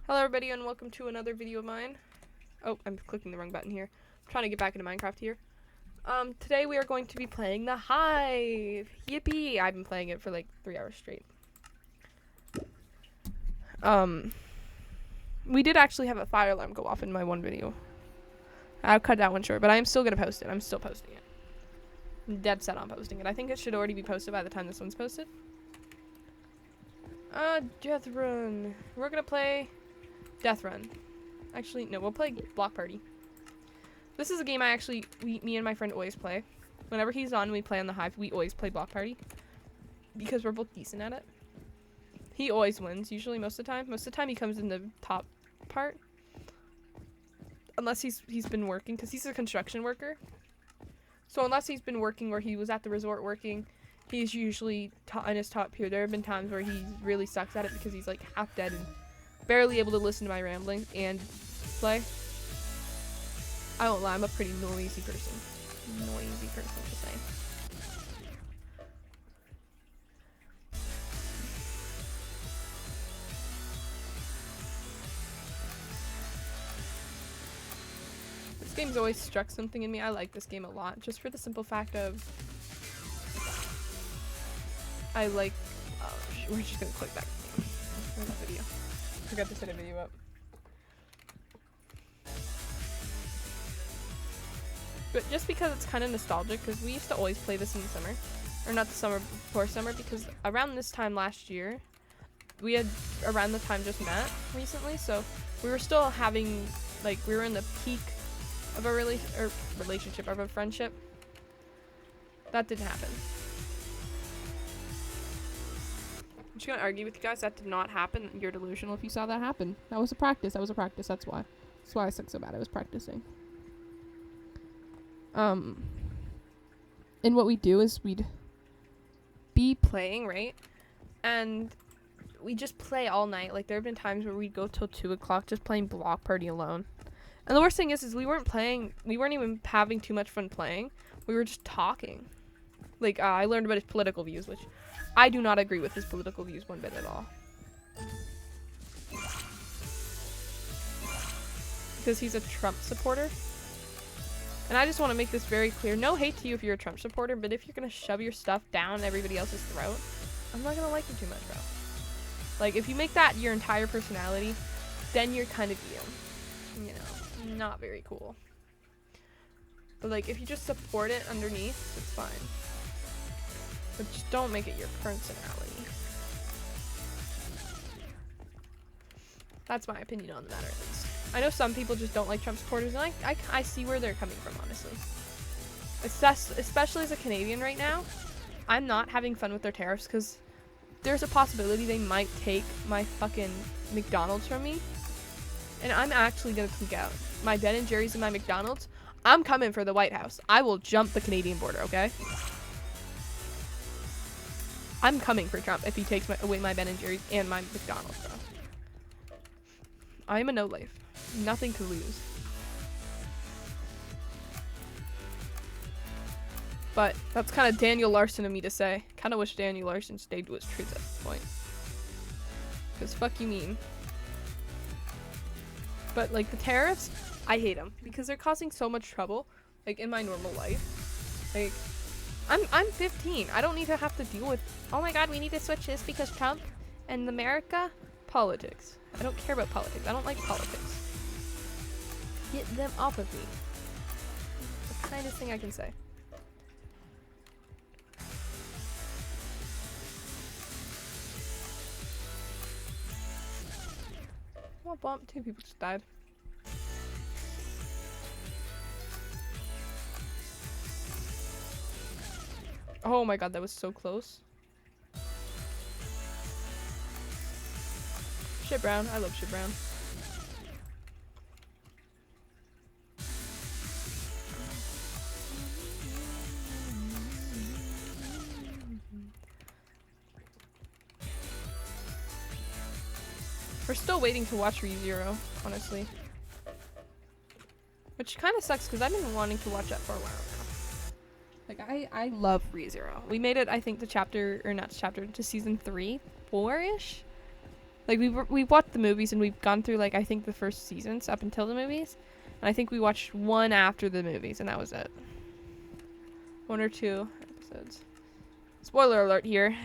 Hello everybody and welcome to another video of mine. Oh, I'm clicking the wrong button here. I'm trying to get back into Minecraft here. Today we are going to be playing the Hive. Yippee! I've been playing it for like 3 hours straight. We did actually have a fire alarm go off in my one video. I'll cut that one short, but I am still gonna post it. I'm still posting it. I'm dead set on posting it. I think it should already be posted by the time this one's posted. Death Run. We're gonna play Death Run. Actually, no, we'll play BlockParty. This is a game me and my friend always play. Whenever he's on, we play on the Hive. We always play BlockParty because we're both decent at it. He always wins, usually most of the time. Most of the time he comes in the top part. Unless he's been working, because he's a construction worker. So unless he's been working or he was at the resort working, he's usually in his top tier. There have been times where he really sucks at it because he's like half dead and barely able to listen to my rambling and play. I won't lie, I'm a pretty noisy person. Noisy person to say. This game's always struck something in me. I like this game a lot, just for the simple fact of I like. We're just gonna click that video. Forgot to set a video up. But just because it's kind of nostalgic, because we used to always play this in the summer. Or not the summer, before summer, because around this time last year, we had around the time just met recently, so we were still having, like, we were in the peak of a relationship, of a friendship. That didn't happen. I'm just gonna argue with you guys, that did not happen. You're delusional if you saw that happen. That was a practice, that's why. That's why I suck so bad, I was practicing. And what we do is we'd be playing, right? And we just play all night. Like, there have been times where we'd go till 2 o'clock just playing BlockParty alone. And the worst thing is we weren't even having too much fun playing. We were just talking. Like, I learned about his political views, which I do not agree with his political views one bit at all. Because he's a Trump supporter. And I just want to make this very clear. No hate to you if you're a Trump supporter, but if you're going to shove your stuff down everybody else's throat, I'm not going to like you too much, bro. Like, if you make that your entire personality, then you're kind of you know, not very cool. But, like, if you just support it underneath, it's fine. But just don't make it your personality. That's my opinion on the matter, at least. I know some people just don't like Trump supporters, and I see where they're coming from, honestly. Especially as a Canadian right now, I'm not having fun with their tariffs, because there's a possibility they might take my fucking McDonald's from me, and I'm actually gonna tweak out. My Ben & Jerry's and my McDonald's, I'm coming for the White House. I will jump the Canadian border, okay? I'm coming for Trump if he takes away my Ben & Jerry's and my McDonald's, bro. I am a no-life. Nothing to lose. But that's kind of Daniel Larson of me to say. Kind of wish Daniel Larson stayed to his truth at this point. Because fuck you mean. But, like, the tariffs, I hate them. Because they're causing so much trouble, like, in my normal life. Like, I'm 15. I don't need to have to deal with, oh my god, we need to switch this because Trump and America. Politics. I don't care about politics. I don't like politics. Get them off of me. The kindest thing I can say. Womp womp. 2 people just died. Oh my god, that was so close. Shit Brown. I love Shit Brown. We're still waiting to watch ReZero, honestly. Which kind of sucks because I've been wanting to watch that for a while now. Like, I love ReZero. We made it, I think, to season 3, 4-ish. Like we watched the movies and we've gone through like I think the first seasons up until the movies, and I think we watched one after the movies and that was it. 1 or 2 episodes. Spoiler alert here.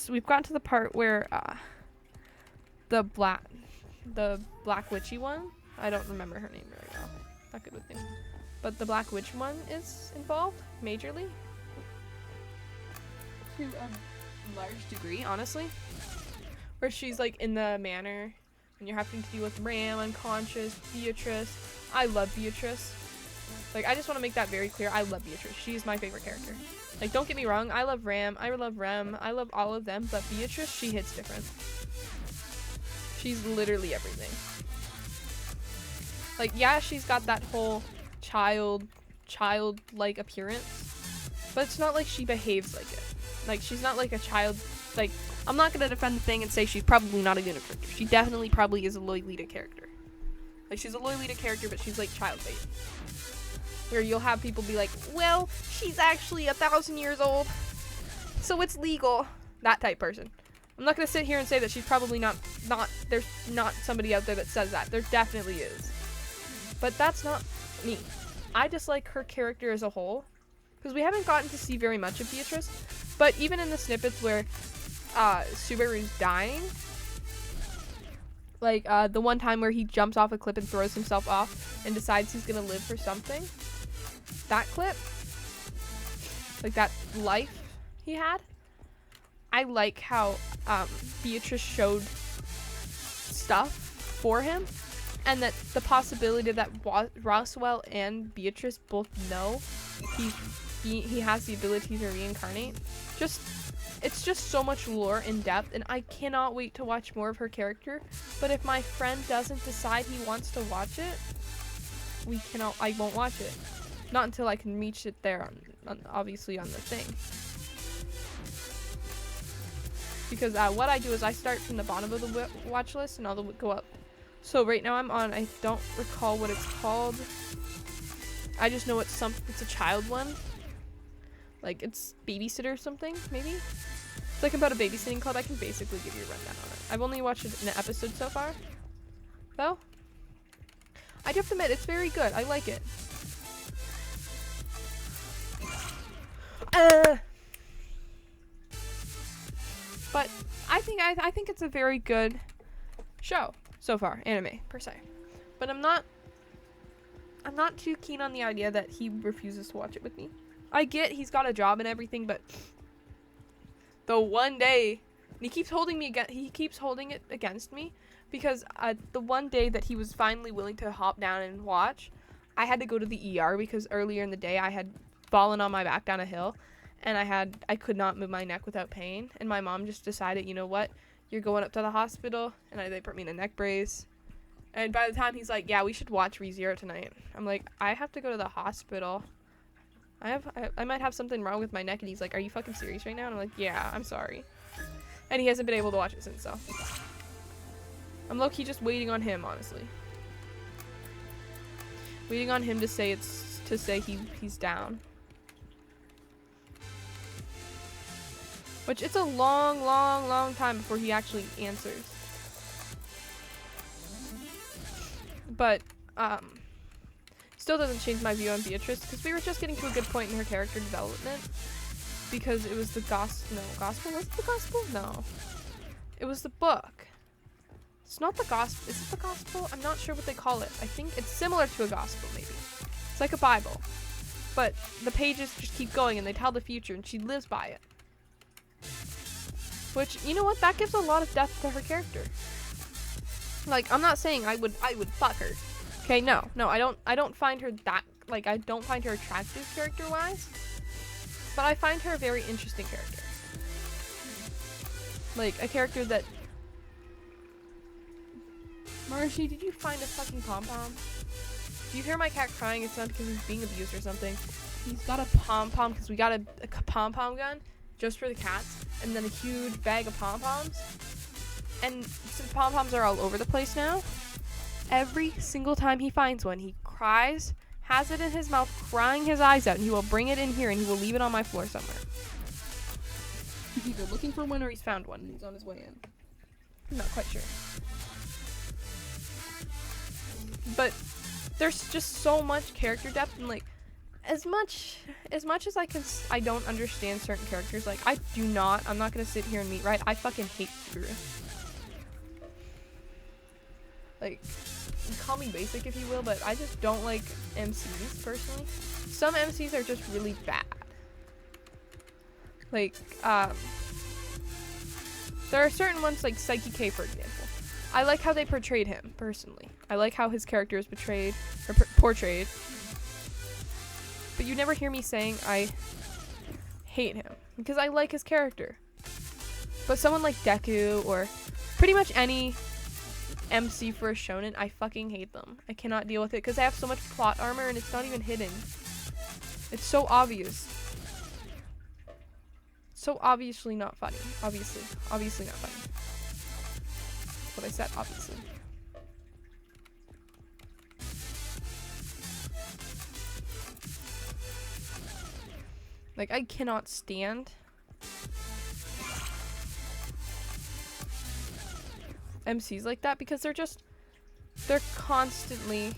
We've gotten to the part where the black witchy one. I don't remember her name right now. Not good with names. But the black witch one is involved majorly. To a large degree, honestly. Where she's like in the manor and you're having to deal with Ram, unconscious, Beatrice. I love Beatrice. Like, I just want to make that very clear. I love Beatrice. She's my favorite character. Like, don't get me wrong. I love Ram. I love Rem. I love all of them. But Beatrice, she hits different. She's literally everything. Like, yeah, she's got that whole childlike appearance. But it's not like she behaves like it. Like, she's not like a child. Like, I'm not going to defend the thing and say she's probably not a unit character. She definitely probably is a Lolita character. Like, she's a Lolita character, but she's like child bait. Where you'll have people be like, well, she's actually 1,000 years old, so it's legal. That type person. I'm not going to sit here and say that she's probably not, there's not somebody out there that says that. There definitely is. But that's not me. I just like her character as a whole. Because we haven't gotten to see very much of Beatrice. But even in the snippets where Subaru's dying, like the one time where he jumps off a cliff and throws himself off and decides he's going to live for something. That clip, like that life he had, I like how Beatrice showed stuff for him, and that the possibility that Roswell and Beatrice both know he has the ability to reincarnate. It's just so much lore in depth, and I cannot wait to watch more of her character. But if my friend doesn't decide he wants to watch it, I won't watch it. Not until I can reach it there, obviously on the thing. Because what I do is I start from the bottom of the watch list and I'll go up. So right now I'm on, I don't recall what it's called. I just know it's a child one. Like it's Babysitter or something, maybe? It's like about a babysitting club. I can basically give you a rundown on it. I've only watched an episode so far, though. I do have to admit, it's very good. I like it. But I think it's a very good show so far, anime per se. But I'm not too keen on the idea that he refuses to watch it with me. I get he's got a job and everything, but the one day he keeps holding it against me because the one day that he was finally willing to hop down and watch, I had to go to the ER because earlier in the day I had fallen on my back down a hill and I could not move my neck without pain, and my mom just decided, you know what, you're going up to the hospital, and they put me in a neck brace. And by the time he's like, yeah, we should watch ReZero tonight, I'm like, I have to go to the hospital. I might have something wrong with my neck. And he's like, are you fucking serious right now? And I'm like, yeah, I'm sorry. And he hasn't been able to watch it since, so I'm low-key just waiting on him, honestly. Waiting on him to say he's down. Which it's a long time before he actually answers. But still doesn't change my view on Beatrice, because we were just getting to a good point in her character development, because it was the gospel. Was it the gospel? No, it was the book. It's not the gospel. Is it the gospel? I'm not sure what they call it. I think it's similar to a gospel, maybe. It's like a Bible, but the pages just keep going and they tell the future, and she lives by it. Which, you know what, that gives a lot of depth to her character. Like, I'm not saying I would fuck her. Okay, no, I don't find her that, like, I don't find her attractive character-wise, but I find her a very interesting character. Like, a character that... Marshy, did you find a fucking pom-pom? If you hear my cat crying, it's not because he's being abused or something. He's got a pom-pom, because we got a pom-pom gun just for the cats, and then a huge bag of pom-poms. And since pom-poms are all over the place now, every single time he finds one, he cries, has it in his mouth, crying his eyes out, and he will bring it in here and he will leave it on my floor somewhere. He's either looking for one or he's found one and he's on his way in. I'm not quite sure. But there's just so much character depth, and like as much as I don't understand certain characters. Like I'm not gonna sit here and meet right. I fucking hate Subaru. Like, call me basic if you will, but I just don't like MCs personally. Some MCs are just really bad. Like, there are certain ones like Psyche K, for example. I like how they portrayed him, personally. I like how his character is portrayed. But you never hear me saying I hate him, because I like his character. But someone like Deku, or pretty much any MC for a shonen, I fucking hate them. I cannot deal with it, because they have so much plot armor, and it's not even hidden. It's so obvious. So obviously not funny. Obviously not funny. That's what I said, obviously. Like, I cannot stand MCs like that, because they're constantly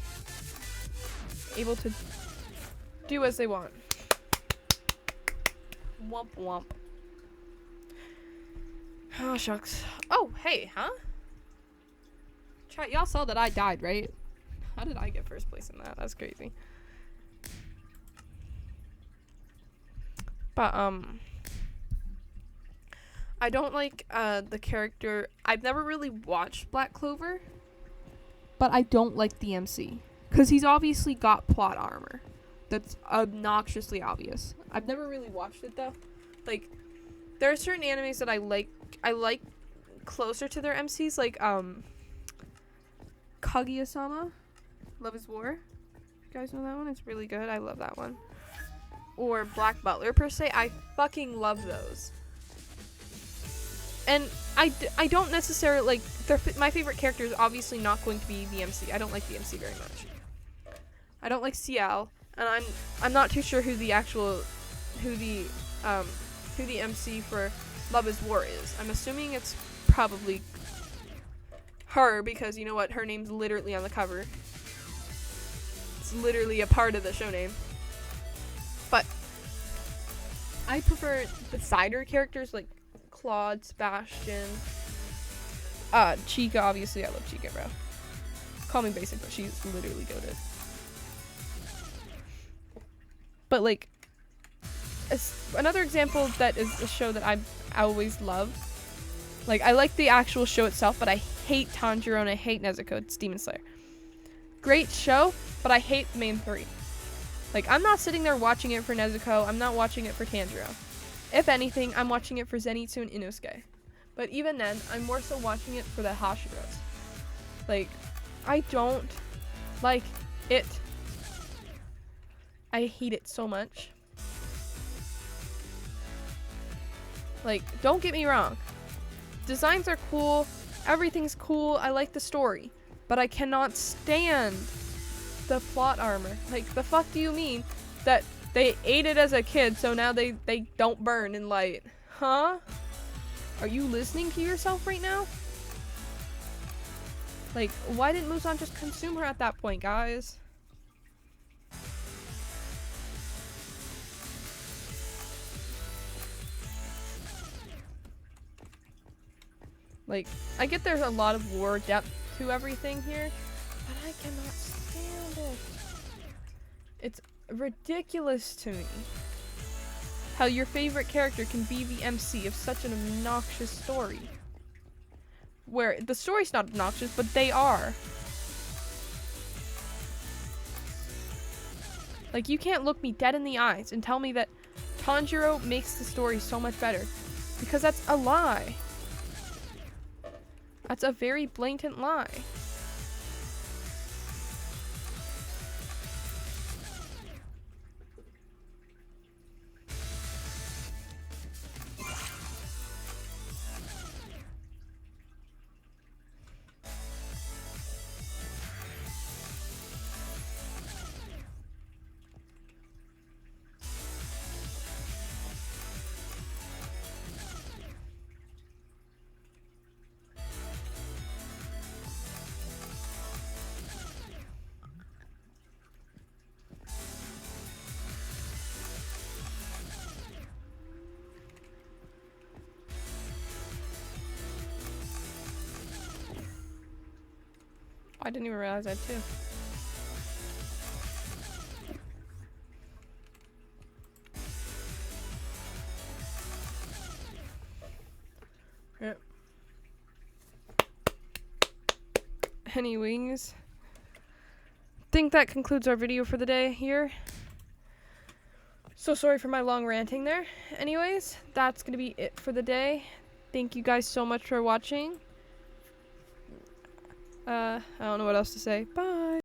able to do as they want. Womp womp. Oh, shucks. Oh, hey, huh? Chat, y'all saw that I died, right? How did I get first place in that? That's crazy. But, I don't like, the character. I've never really watched Black Clover, but I don't like the MC, because he's obviously got plot armor that's obnoxiously obvious. I've never really watched it, though. Like, there are certain animes that I like closer to their MCs, like, Kaguya-sama, Love is War. You guys know that one? It's really good. I love that one. Or Black Butler, per se. I fucking love those. And I don't necessarily, like, my favorite character is obviously not going to be the MC. I don't like the MC very much. I don't like CL, and I'm not too sure who the MC for Love is War is. I'm assuming it's probably her, because you know what? Her name's literally on the cover. It's literally a part of the show name. But I prefer the cider characters like Claude, Sebastian, Chica. Obviously, I love Chica, bro. Call me basic, but she's literally goated. But like, another example that is a show that I always love. Like, I like the actual show itself, but I hate Tanjiro and I hate Nezuko. It's Demon Slayer. Great show, but I hate the main three. Like, I'm not sitting there watching it for Nezuko. I'm not watching it for Tanjiro. If anything, I'm watching it for Zenitsu and Inosuke. But even then, I'm more so watching it for the Hashiras. Like, I don't like it. I hate it so much. Like, don't get me wrong. Designs are cool. Everything's cool. I like the story. But I cannot stand the plot armor. Like, the fuck do you mean that they ate it as a kid, so now they don't burn in light? Huh? Are you listening to yourself right now? Like, why didn't Muzan just consume her at that point, guys? Like, I get there's a lot of lore depth to everything here, but I cannot stand it. It's ridiculous to me how your favorite character can be the MC of such an obnoxious story. Where the story's not obnoxious, but they are. Like, you can't look me dead in the eyes and tell me that Tanjiro makes the story so much better, because that's a lie. That's a very blatant lie. I didn't even realize that too. Yep. Anyways, think that concludes our video for the day here. So sorry for my long ranting there. Anyways, that's gonna be it for the day. Thank you guys so much for watching. I don't know what else to say. Bye.